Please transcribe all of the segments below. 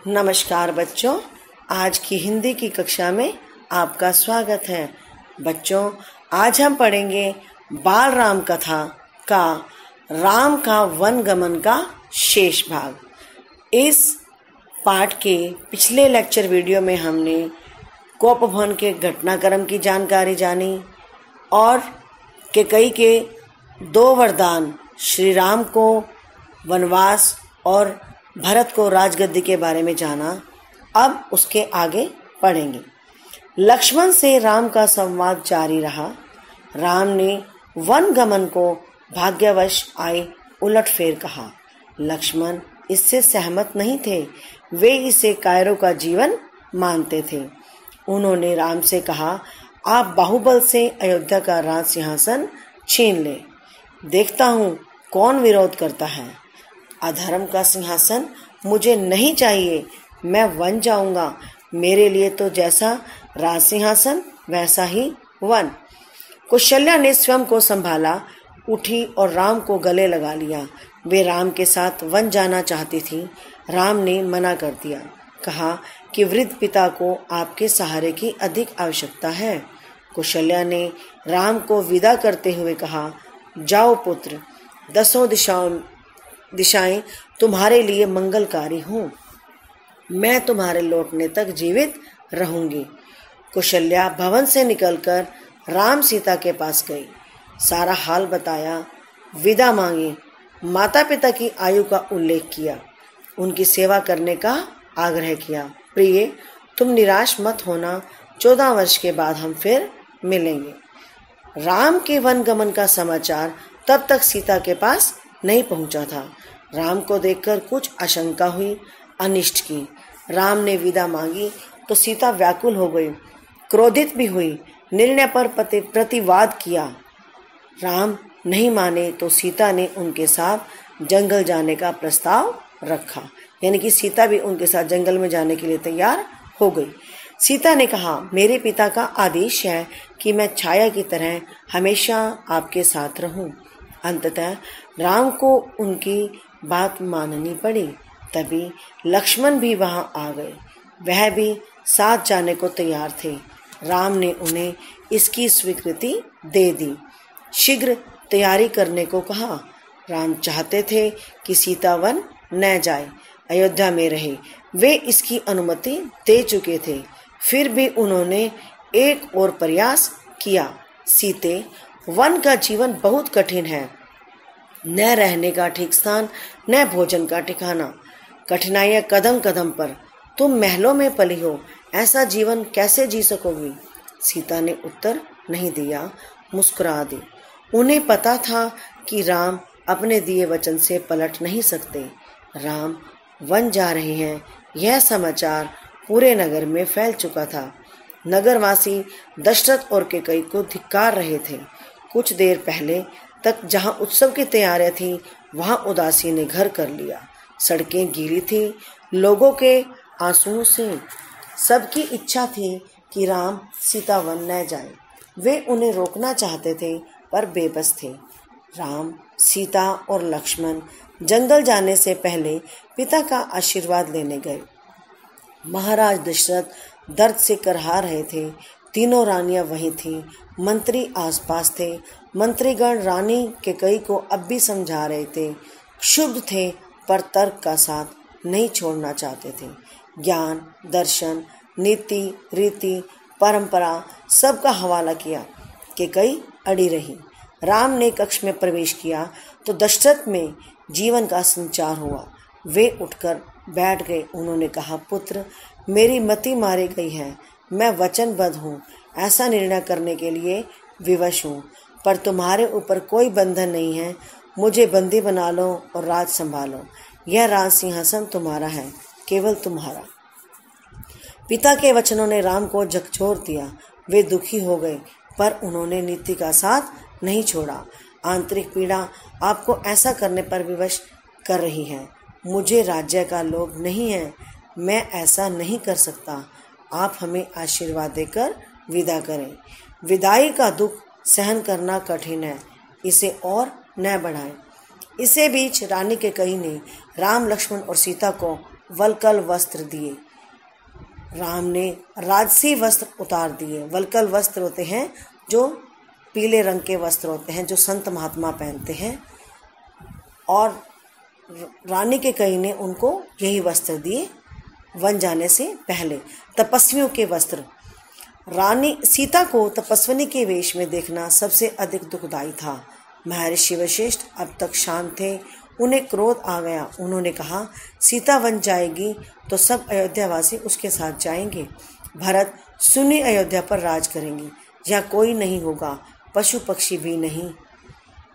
नमस्कार बच्चों, आज की हिंदी की कक्षा में आपका स्वागत है। बच्चों, आज हम पढ़ेंगे बाल राम कथा का राम का वन गमन का शेष भाग। इस पाठ के पिछले लेक्चर वीडियो में हमने कोपवन के घटनाक्रम की जानकारी जानी और कैकेयी के 2 वरदान, श्री राम को वनवास और भरत को राजगद्दी के बारे में जाना। अब उसके आगे पढ़ेंगे। लक्ष्मण से राम का संवाद जारी रहा। राम ने वन गमन को भाग्यवश आई उलटफेर कहा। लक्ष्मण इससे सहमत नहीं थे, वे इसे कायरों का जीवन मानते थे। उन्होंने राम से कहा, आप बाहुबल से अयोध्या का राज सिंहासन छीन ले, देखता हूँ कौन विरोध करता है। अधर्म का सिंहासन मुझे नहीं चाहिए, मैं वन जाऊंगा। मेरे लिए तो जैसा राज सिंहासन वैसा ही वन। कौशल्या ने स्वयं को संभाला, उठी और राम को गले लगा लिया। वे राम के साथ वन जाना चाहती थी। राम ने मना कर दिया, कहा कि वृद्ध पिता को आपके सहारे की अधिक आवश्यकता है। कौशल्या ने राम को विदा करते हुए कहा, जाओ पुत्र, 10 दिशाएं तुम्हारे लिए मंगलकारी हूँ। मैं तुम्हारे लौटने तक जीवित रहूंगी। कौशल्या भवन से निकलकर राम सीता के पास गई, सारा हाल बताया, विदा मांगी, माता पिता की आयु का उल्लेख किया, उनकी सेवा करने का आग्रह किया। प्रिय, तुम निराश मत होना, 14 वर्ष के बाद हम फिर मिलेंगे। राम के वन गमन का समाचार तब तक सीता के पास नहीं पहुंचा था। राम को देखकर कुछ आशंका हुई, अनिष्ट की। राम ने विदा मांगी तो सीता व्याकुल हो गई, क्रोधित भी हुई, निर्णय पर प्रतिवाद किया। राम नहीं माने तो सीता ने उनके साथ जंगल जाने का प्रस्ताव रखा, यानी कि सीता भी उनके साथ जंगल में जाने के लिए तैयार हो गई। सीता ने कहा, मेरे पिता का आदेश है कि मैं छाया की तरह हमेशा आपके साथ रहूं। अंततः राम को उनकी बात माननी पड़ी। तभी लक्ष्मण भी वहां आ गए, वह भी साथ जाने को तैयार थे। राम ने उन्हें इसकी स्वीकृति दे दी, शीघ्र तैयारी करने को कहा। राम चाहते थे कि सीता वन न जाए, अयोध्या में रहे। वे इसकी अनुमति दे चुके थे, फिर भी उन्होंने एक और प्रयास किया। सीते, वन का जीवन बहुत कठिन है, न रहने का ठीक स्थान, न भोजन का ठिकाना, कठिनाइयां कदम कदम पर। तुम महलों में पली हो, ऐसा जीवन कैसे जी सकोगी? सीता ने उत्तर नहीं दिया, मुस्कुरा दी। उन्हें पता था कि राम अपने दिए वचन से पलट नहीं सकते। राम वन जा रहे हैं, यह समाचार पूरे नगर में फैल चुका था। नगरवासी दशरथ और कैकेयी को धिक्कार रहे थे। कुछ देर पहले तक जहां उत्सव की तैयारियां थी, वहां उदासी ने घर कर लिया। सड़कें गीली थी लोगों के आंसुओं से। सबकी इच्छा थी कि राम सीता वन न जाए। वे उन्हें रोकना चाहते थे पर बेबस थे। राम, सीता और लक्ष्मण जंगल जाने से पहले पिता का आशीर्वाद लेने गए। महाराज दशरथ दर्द से करहा रहे थे। तीनों रानियां वहीं थीं, मंत्री आसपास थे। मंत्रीगण रानी कैकेयी को अब भी समझा रहे थे। क्षुब्ध थे पर तर्क का साथ नहीं छोड़ना चाहते थे। ज्ञान, दर्शन, नीति, रीति, परंपरा सबका हवाला किया। कैकेयी अड़ी रही। राम ने कक्ष में प्रवेश किया तो दशरथ में जीवन का संचार हुआ। वे उठकर बैठ गए। उन्होंने कहा, पुत्र, मेरी मति मारी गई है। मैं वचनबद्ध हूँ, ऐसा निर्णय करने के लिए विवश हूँ, पर तुम्हारे ऊपर कोई बंधन नहीं है। मुझे बंदी बना लो और राज संभालो। यह राज सिंहासन तुम्हारा है, केवल तुम्हारा। पिता के वचनों ने राम को झकझोर दिया। वे दुखी हो गए, पर उन्होंने नीति का साथ नहीं छोड़ा। आंतरिक पीड़ा आपको ऐसा करने पर विवश कर रही है। मुझे राज्य का लोभ नहीं है, मैं ऐसा नहीं कर सकता। आप हमें आशीर्वाद देकर विदा करें। विदाई का दुख सहन करना कठिन है, इसे और न बढ़ाएं। इसी बीच रानी कैकेयी ने राम, लक्ष्मण और सीता को वल्कल वस्त्र दिए। राम ने राजसी वस्त्र उतार दिए। वल्कल वस्त्र होते हैं जो पीले रंग के वस्त्र होते हैं, जो संत महात्मा पहनते हैं, और रानी के कई ने उनको यही वस्त्र दिए वन जाने से पहले। तपस्वियों के वस्त्र। रानी सीता को तपस्विनी के वेश में देखना सबसे अधिक दुखदायी था। महर्षि वशिष्ठ अब तक शांत थे। उन्हें क्रोध आ गया। उन्होंने कहा, सीता वन जाएगी तो सब अयोध्यावासी उसके साथ जाएंगे। भरत सुनी अयोध्या पर राज करेंगे। यहाँ कोई नहीं होगा, पशु पक्षी भी नहीं।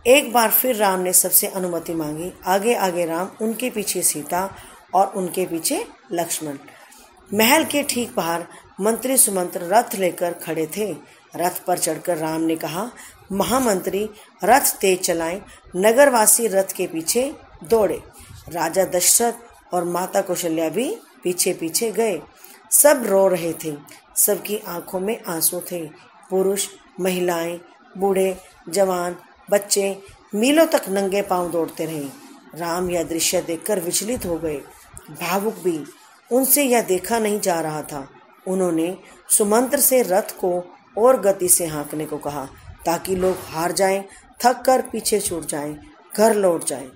एक बार फिर राम ने सबसे अनुमति मांगी। आगे आगे राम, उनके पीछे सीता और उनके पीछे लक्ष्मण। महल के ठीक बाहर मंत्री सुमंत्र रथ लेकर खड़े थे। रथ पर चढ़कर राम ने कहा, महामंत्री रथ तेज चलाएं। नगरवासी रथ के पीछे दौड़े। राजा दशरथ और माता कौशल्या भी पीछे पीछे गए। सब रो रहे थे। सबकी आंखों में आंसू थे। पुरुष, महिलाएं, बूढ़े, जवान, बच्चे मीलों तक नंगे पांव दौड़ते रहे। राम यह दृश्य देखकर विचलित हो गए, भावुक भी। उनसे यह देखा नहीं जा रहा था। उन्होंने सुमंत्र से रथ को और गति से हाँकने को कहा, ताकि लोग हार जाएं, थक कर पीछे छूट जाएं, घर लौट जाएं।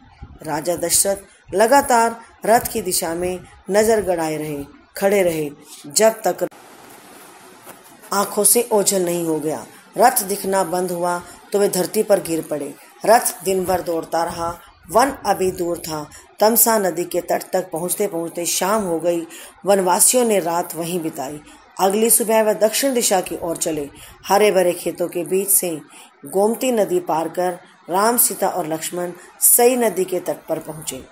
राजा दशरथ लगातार रथ की दिशा में नजर गड़ाए रहे, खड़े रहे, जब तक आंखों से ओझल नहीं हो गया। रथ दिखना बंद हुआ तो वे धरती पर गिर पड़े। रथ दिन भर दौड़ता रहा। वन अभी दूर था। तमसा नदी के तट तक पहुंचते पहुंचते शाम हो गई। वनवासियों ने रात वहीं बिताई। अगली सुबह वह दक्षिण दिशा की ओर चले। हरे भरे खेतों के बीच से गोमती नदी पार कर राम, सीता और लक्ष्मण सई नदी के तट पर पहुंचे।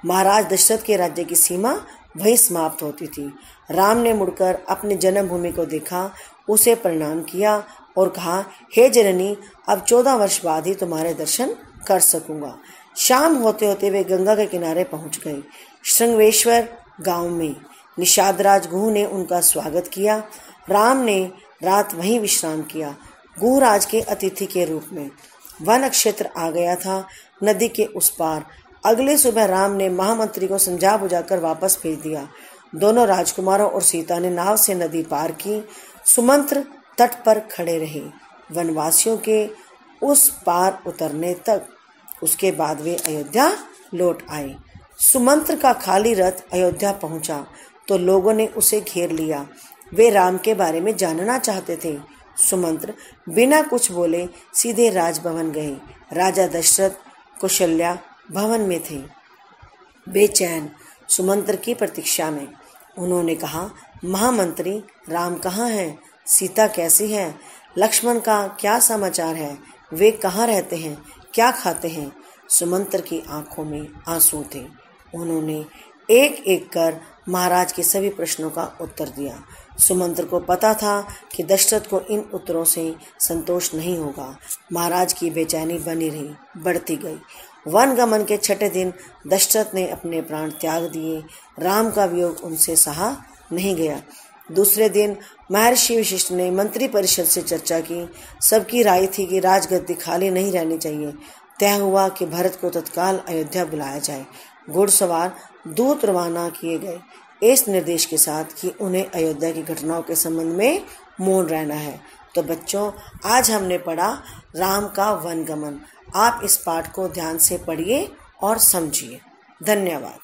महाराज दशरथ के राज्य की सीमा वहीं समाप्त होती थी। राम ने मुड़कर अपनी जन्मभूमि को देखा, उसे प्रणाम किया और कहा, हे जननी, अब 14 वर्ष बाद ही तुम्हारे दर्शन कर सकूंगा। शाम होते होते वे गंगा के किनारे पहुंच गए। श्रृंगवेश्वर गांव में निषादराज गुह ने उनका स्वागत किया। राम ने रात वहीं विश्राम किया, गुहराज के अतिथि के रूप में। वन क्षेत्र आ गया था, नदी के उस पार। अगले सुबह राम ने महामंत्री को समझा बुझाकर वापस भेज दिया। दोनों राजकुमारों और सीता ने नाव से नदी पार की। सुमंत्र तट पर खड़े रहे वनवासियों के उस पार उतरने तक। उसके बाद वे अयोध्या लौट आए। सुमंत्र का खाली रथ अयोध्या पहुंचा तो लोगों ने उसे घेर लिया। वे राम के बारे में जानना चाहते थे। सुमंत्र बिना कुछ बोले सीधे राजभवन गए। राजा दशरथ, कौशल्या भवन में थे, बेचैन सुमंत्र की प्रतीक्षा में। उन्होंने कहा, महामंत्री, राम कहाँ है? सीता कैसी है? लक्ष्मण का क्या समाचार है? वे कहाँ रहते हैं? क्या खाते हैं? सुमंत्र की आंखों में आंसू थे। उन्होंने एक एक कर महाराज के सभी प्रश्नों का उत्तर दिया। सुमंत्र को पता था कि दशरथ को इन उत्तरों से संतोष नहीं होगा। महाराज की बेचैनी बनी रही, बढ़ती गई। वन गमन के 6ठे दिन दशरथ ने अपने प्राण त्याग दिए। राम का वियोग उनसे सहा नहीं गया। दूसरे दिन महर्षि वशिष्ठ ने मंत्री परिषद से चर्चा की। सबकी राय थी कि राजगद्दी खाली नहीं रहनी चाहिए। तय हुआ कि भरत को तत्काल अयोध्या बुलाया जाए। घुड़सवार दूत रवाना किए गए इस निर्देश के साथ कि उन्हें अयोध्या की घटनाओं के संबंध में मौन रहना है। तो बच्चों, आज हमने पढ़ा राम का वनगमन। आप इस पाठ को ध्यान से पढ़िए और समझिए। धन्यवाद।